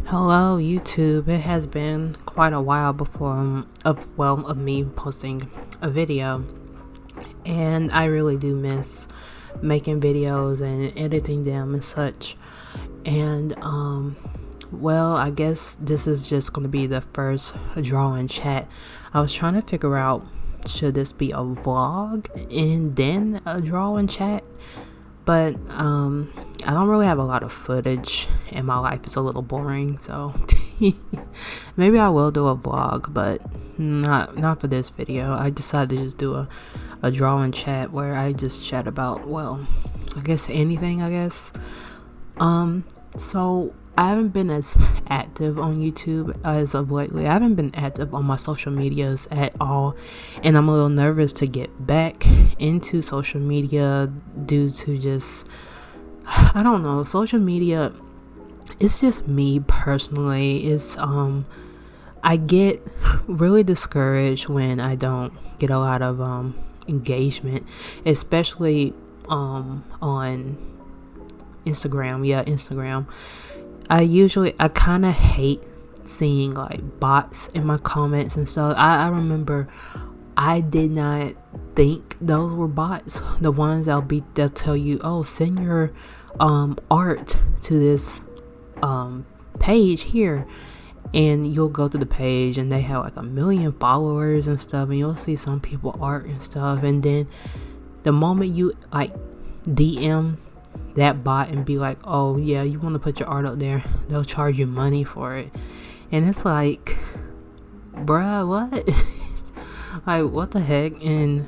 Hello, YouTube. It has been quite a while before of me posting a video, and I really do miss making videos and editing them and such. And I guess this is just going to be the first drawing chat. I was trying to figure out, should this be a vlog and then a drawing chat? But I don't really have a lot of footage, and my life is a little boring, so maybe I will do a vlog, but not for this video. I decided to just do a drawing chat where I just chat about, well, I guess anything, I guess. So I haven't been as active on YouTube as of lately. I haven't been active on my social medias at all, and I'm a little nervous to get back into social media due to just, I don't know, social media. It's just me personally. It's I get really discouraged when I don't get a lot of engagement, especially on Instagram. Yeah, Instagram. I kind of hate seeing like bots in my comments and stuff. I remember I did not think those were bots. The ones they'll tell you, oh, send your art to this page here, and you'll go to the page and they have like 1 million followers and stuff, and you'll see some people art and stuff, and then the moment you like DM that bot and be like, oh yeah, you want to put your art up there, they'll charge you money for it. And it's like, bruh, what? Like, what the heck? And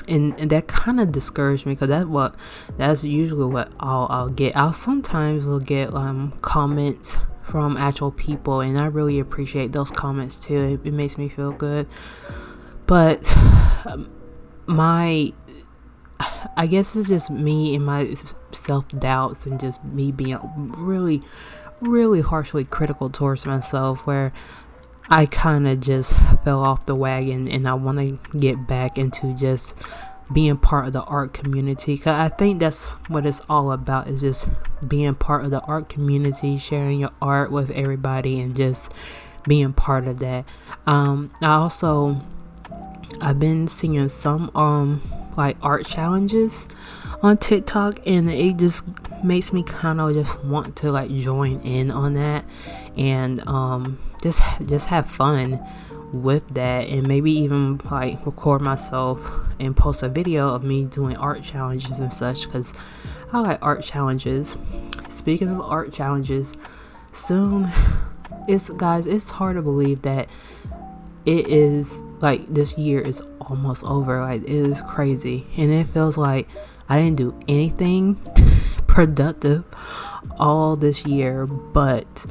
that kind of discouraged me, because that's usually what I'll get. I'll sometimes will get comments from actual people, and I really appreciate those comments too. It makes me feel good. But I guess it's just me and my self-doubts, and just me being really, really harshly critical towards myself, where I kind of just fell off the wagon, and I want to get back into just being part of the art community, because I think that's what it's all about, is just being part of the art community, sharing your art with everybody, and just being part of that. I've been seeing some like art challenges on TikTok, and it just makes me kind of just want to like join in on that, and just have fun with that, and maybe even like record myself and post a video of me doing art challenges and such, because I like art challenges. Speaking of art challenges, soon, it's hard to believe that it is like this year is almost over. Like, it is crazy, and it feels like I didn't do anything productive all this year, but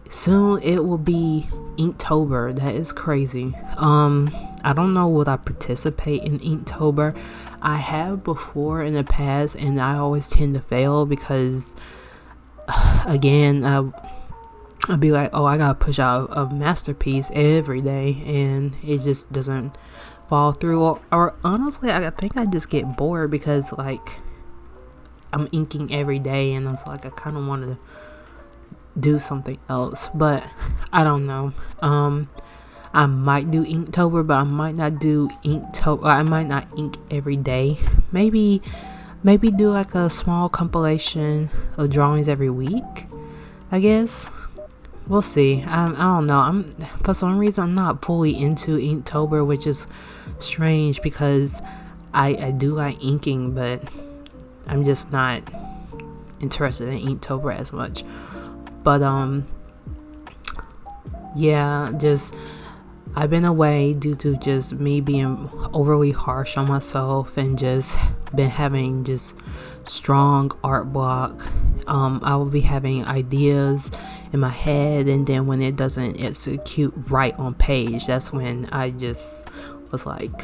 soon it will be Inktober. That is crazy. I don't know, would I participate in Inktober? I have before in the past, and I always tend to fail because again, I'll be like, oh, I gotta push out a masterpiece every day, and it just doesn't fall through. Or honestly, I think I just get bored, because like I'm inking every day, and it's like I kind of wanted to do something else, but I don't know. I might do Inktober, but I might not do Inktober. I might not ink every day. Maybe do like a small compilation of drawings every week, I guess. We'll see. I don't know. For some reason, I'm not fully into Inktober, which is strange, because I do like inking, but I'm just not interested in Inktober as much. But yeah, just I've been away due to just me being overly harsh on myself, and just been having just strong art block. I will be having ideas in my head, and then when it doesn't execute right on page, that's when I just was like,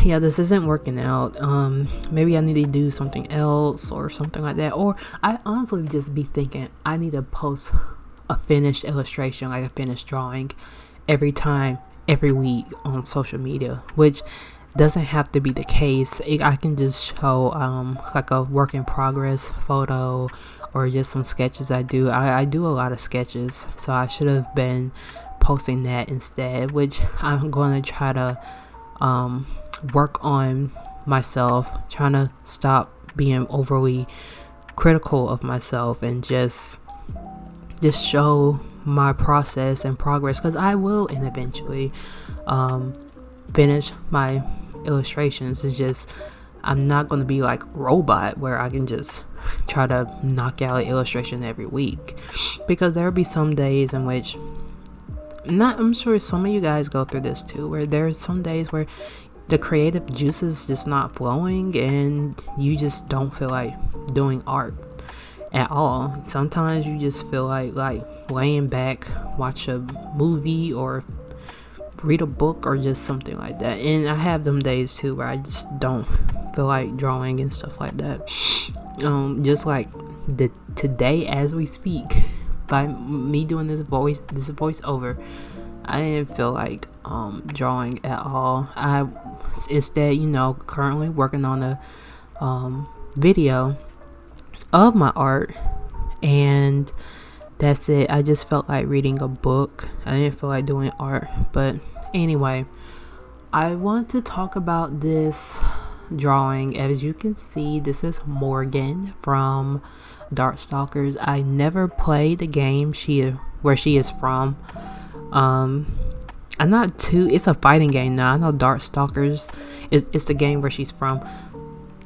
yeah, this isn't working out. Maybe I need to do something else or something like that. Or I honestly just be thinking I need to post a finished illustration, like a finished drawing, every week on social media, which doesn't have to be the case. I can just show like a work in progress photo, or just some sketches I do. I do a lot of sketches, so I should have been posting that instead, which I'm going to try to work on myself, trying to stop being overly critical of myself and just show my process and progress, because I will and eventually finish my illustrations. It's just I'm not going to be like robot where I can just try to knock out an illustration every week, because there'll be some days in which I'm sure some of you guys go through this too, where there's some days where the creative juices just not flowing and you just don't feel like doing art at all. Sometimes you just feel like laying back, watch a movie or read a book or just something like that. And I have them days too where I just don't feel like drawing and stuff like that. Just like today as we speak, by me doing this voiceover, I didn't feel like drawing at all. I instead, currently working on a video of my art, and that's it. I just felt like reading a book. I didn't feel like doing art. But anyway, I want to talk about this drawing. As you can see, this is Morrigan from Darkstalkers. I never played the game where she is from. I'm not too. It's a fighting game now. I know Darkstalkers it's the game where she's from.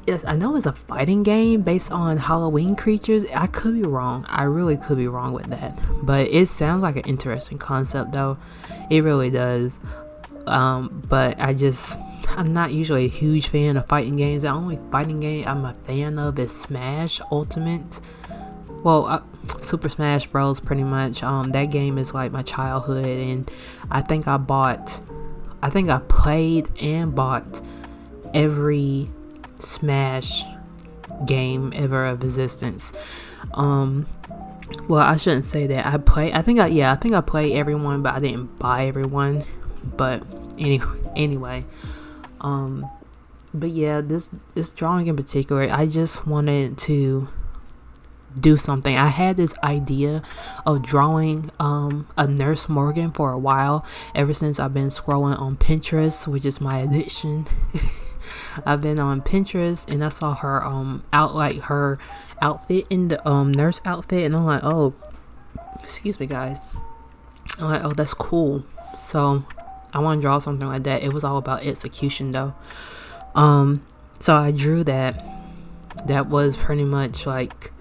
Yes, I know it's a fighting game based on Halloween creatures. I could be wrong. I really could be wrong with that. But it sounds like an interesting concept, though. It really does. But I'm not usually a huge fan of fighting games. The only fighting game I'm a fan of is Smash Ultimate. Well, Super Smash Bros. Pretty much. That game is like my childhood, and I think I played and bought every Smash game ever of existence. Well, I shouldn't say that. I think I played everyone, but I didn't buy everyone. But anyway, but yeah, this drawing in particular, I just wanted to do something. I had this idea of drawing a Nurse Morrigan for a while, ever since I've been scrolling on Pinterest, which is my addiction. I've been on Pinterest and I saw her her outfit in the nurse outfit, and I'm like, oh, excuse me guys, I'm like, oh, that's cool. So I want to draw something like that. It was all about execution though. So I drew that. That was pretty much like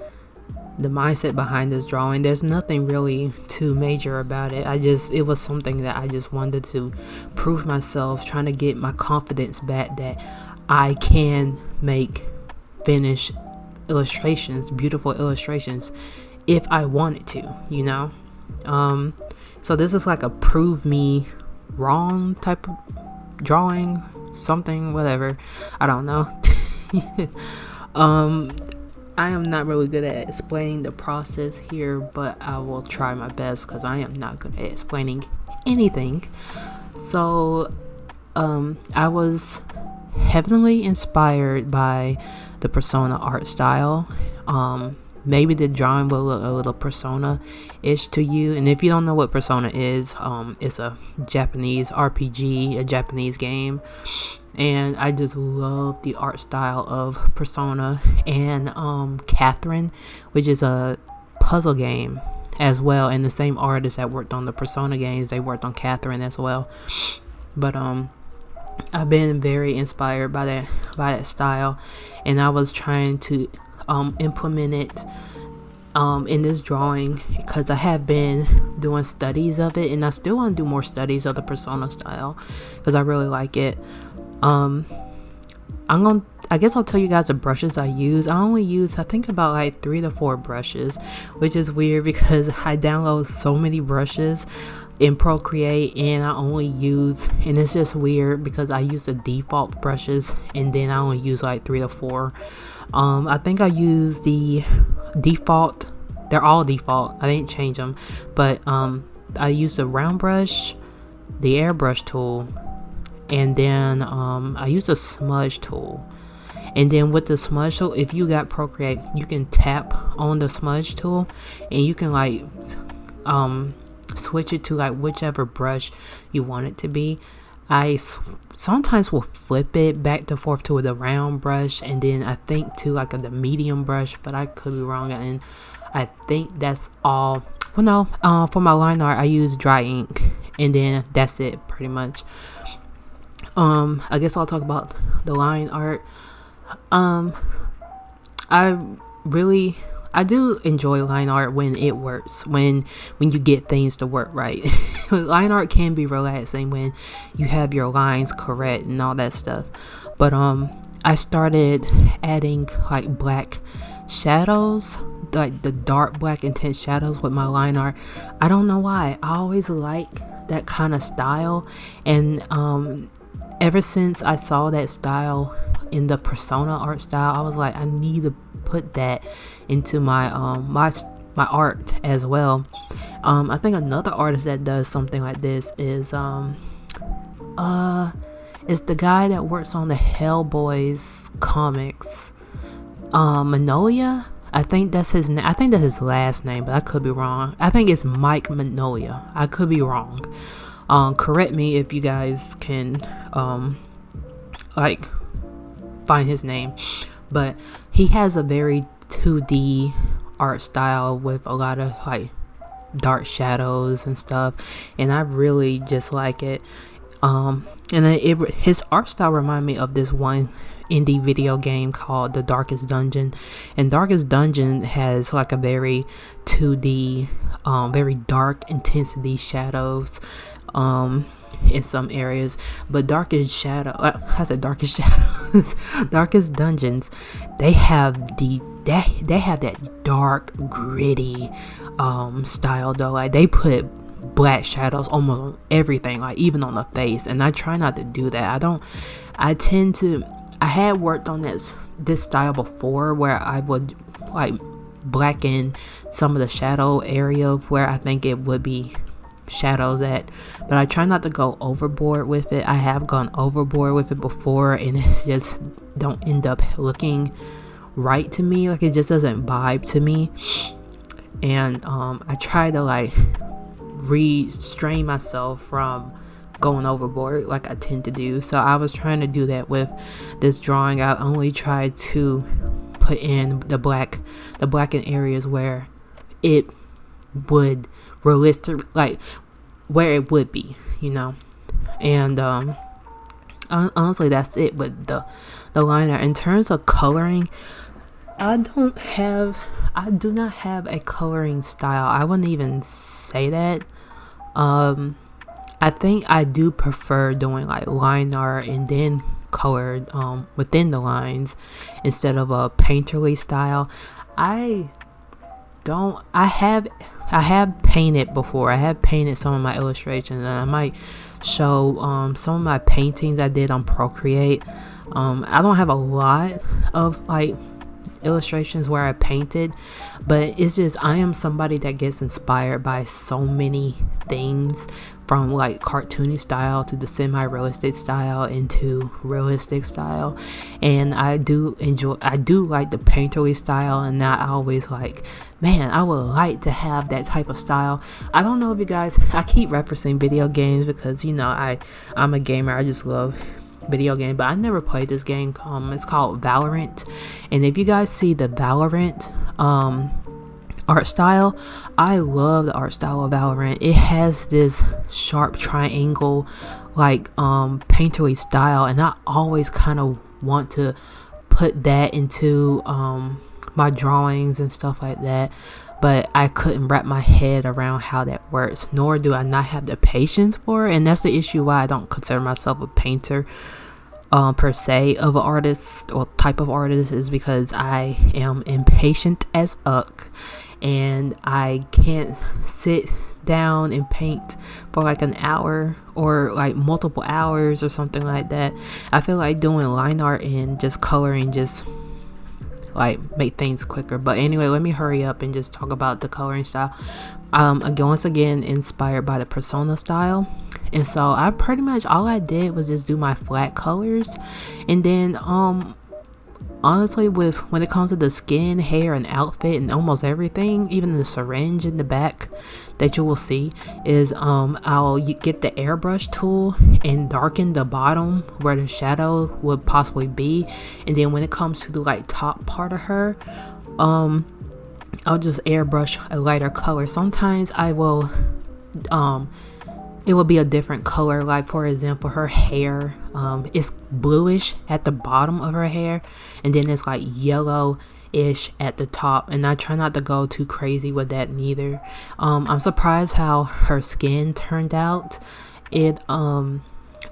the mindset behind this drawing. There's nothing really too major about it. It was something that I just wanted to prove myself, trying to get my confidence back that I can make finished illustrations, beautiful illustrations, if I wanted to, So this is like a prove me wrong type of drawing, something, whatever. I don't know. I am not really good at explaining the process here, but I will try my best because I am not good at explaining anything. So I was heavily inspired by the Persona art style. Maybe the drawing will look a little Persona-ish to you. And if you don't know what Persona is, it's a Japanese RPG, a Japanese game. And I just love the art style of Persona and Catherine, which is a puzzle game as well. And the same artist that worked on the Persona games, they worked on Catherine as well. But I've been very inspired by that style, and I was trying to implement it in this drawing because I have been doing studies of it, and I still want to do more studies of the Persona style because I really like it. I guess I'll tell you guys the brushes I use. I only use, I think, about like 3 to 4 brushes, which is weird because I download so many brushes in Procreate, and I only use, and it's just weird because I use the default brushes, and then I only use like 3 to 4. I think I use the default. They're all default. I didn't change them, but I use the round brush, the airbrush tool, and then I use the smudge tool. And then with the smudge tool, if you got Procreate, you can tap on the smudge tool and you can like switch it to like whichever brush you want it to be. I sometimes will flip it back and forth to the round brush, and then I think to like the medium brush, but I could be wrong. And I think that's all. Well, no, for my line art I use dry ink, and then that's it pretty much. I guess I'll talk about the line art. I do enjoy line art when it works, when you get things to work right. Line art can be relaxing when you have your lines correct and all that stuff. But I started adding like black shadows, like the dark black intense shadows with my line art. I don't know why. I always like that kind of style, and ever since I saw that style in the persona art style, I was like, I need to put that into my my art as well. I think another artist that does something like this is it's the guy that works on the Hellboy's comics, Manolia. I think that's his I think that's his last name, but I could be wrong. I think it's Mike Manolia. I could be wrong. Correct me if you guys can like find his name. But he has a very 2D art style with a lot of like dark shadows and stuff, and I really just like it. And his art style remind me of this one indie video game called The Darkest Dungeon, and Darkest Dungeon has like a very 2D, very dark intensity shadows in some areas. But Darkest Dungeons, they have that dark gritty style though. Like they put black shadows almost on everything, like even on the face, and I try not to do that. I had worked on this style before where I would like blacken some of the shadow area where I think it would be shadows at, but I try not to go overboard with it. I have gone overboard with it before, and it just don't end up looking right to me. Like it just doesn't vibe to me, and I try to like restrain myself from going overboard like I tend to do. So I was trying to do that with this drawing. I only tried to put in the blackened areas where it would realistic, like where it would be, you know. And honestly, that's it with the liner. In terms of coloring, I do not have a coloring style. I wouldn't even say that. I think I do prefer doing like line art and then colored within the lines instead of a painterly style. I have painted before. I have painted some of my illustrations, and I might show some of my paintings I did on Procreate. I don't have a lot of like illustrations where I painted, but it's just I am somebody that gets inspired by so many things, from like cartoony style to the semi-realistic style into realistic style, and I do like the painterly style, and I always like, man, I would like to have that type of style. I don't know if you guys, I keep referencing video games because, you know, I'm a gamer. I just love video game, but I never played this game. It's called Valorant, and if you guys see the Valorant art style, I love the art style of Valorant. It has this sharp triangle like painterly style, and I always kind of want to put that into my drawings and stuff like that, but I couldn't wrap my head around how that works, nor do I not have the patience for it. And that's the issue why I don't consider myself a painter per se of an artist or type of artist, is because I am impatient as uck, and I can't sit down and paint for like an hour or like multiple hours or something like that. I feel like doing line art and just coloring just like make things quicker. But anyway, let me hurry up and just talk about the coloring style. Once again, inspired by the persona style, and so I pretty much all I did was just do my flat colors, and then honestly, with when it comes to the skin, hair, and outfit, and almost everything, even the syringe in the back that you will see, is I'll get the airbrush tool and darken the bottom where the shadow would possibly be, and then when it comes to the like top part of her, I'll just airbrush a lighter color. Sometimes I will it will be a different color, like for example her hair is bluish at the bottom of her hair, and then it's like yellow-ish at the top, and I try not to go too crazy with that neither. I'm surprised how her skin turned out. I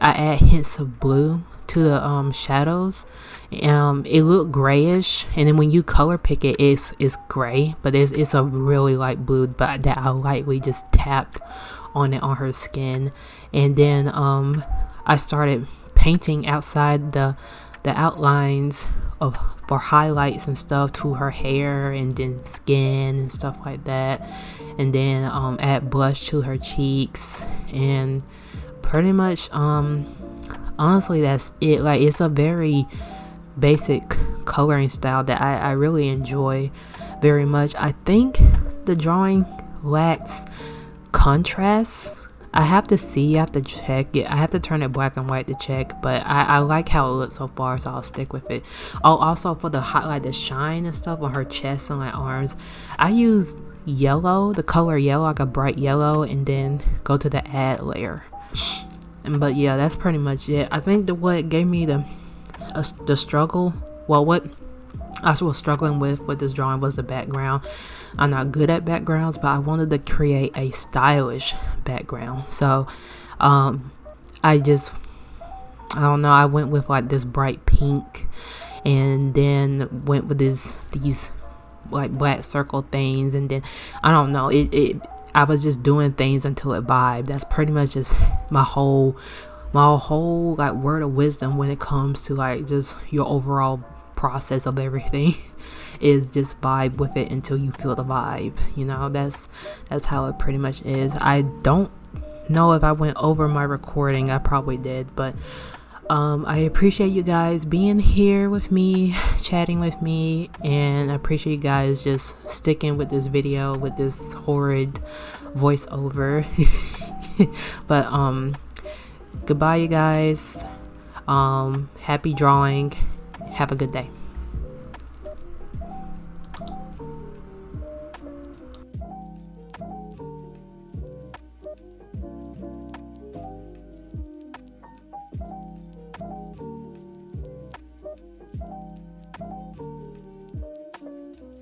add hints of blue to the shadows. It looked grayish, and then when you color pick it, it's gray, but it's a really light blue, but that I lightly just tapped on it on her skin. And then I started painting outside the outlines of for highlights and stuff to her hair and then skin and stuff like that, and then add blush to her cheeks, and pretty much honestly that's it. Like, it's a very basic coloring style that I really enjoy very much. I think the drawing lacks contrast. I have to check it. I have to turn it black and white to check, but I like how it looks so far, so I'll stick with it. Oh, also for the highlight, the shine and stuff on her chest and like arms, I use yellow, the color yellow, like a bright yellow, and then go to the add layer. But yeah, that's pretty much it. I think what gave me the struggle, well, what I was struggling with this drawing was the background. I'm not good at backgrounds, but I wanted to create a stylish background, so I don't know, I went with like this bright pink, and then went with these like black circle things, and then I don't know, I was just doing things until it vibed. That's pretty much just my whole like word of wisdom when it comes to like just your overall process of everything is just vibe with it until you feel the vibe, you know. That's how it pretty much is. I don't know if I went over my recording. I probably did, but I appreciate you guys being here with me, chatting with me, and I appreciate you guys just sticking with this video with this horrid voiceover. But goodbye, you guys. Happy drawing. Have a good day.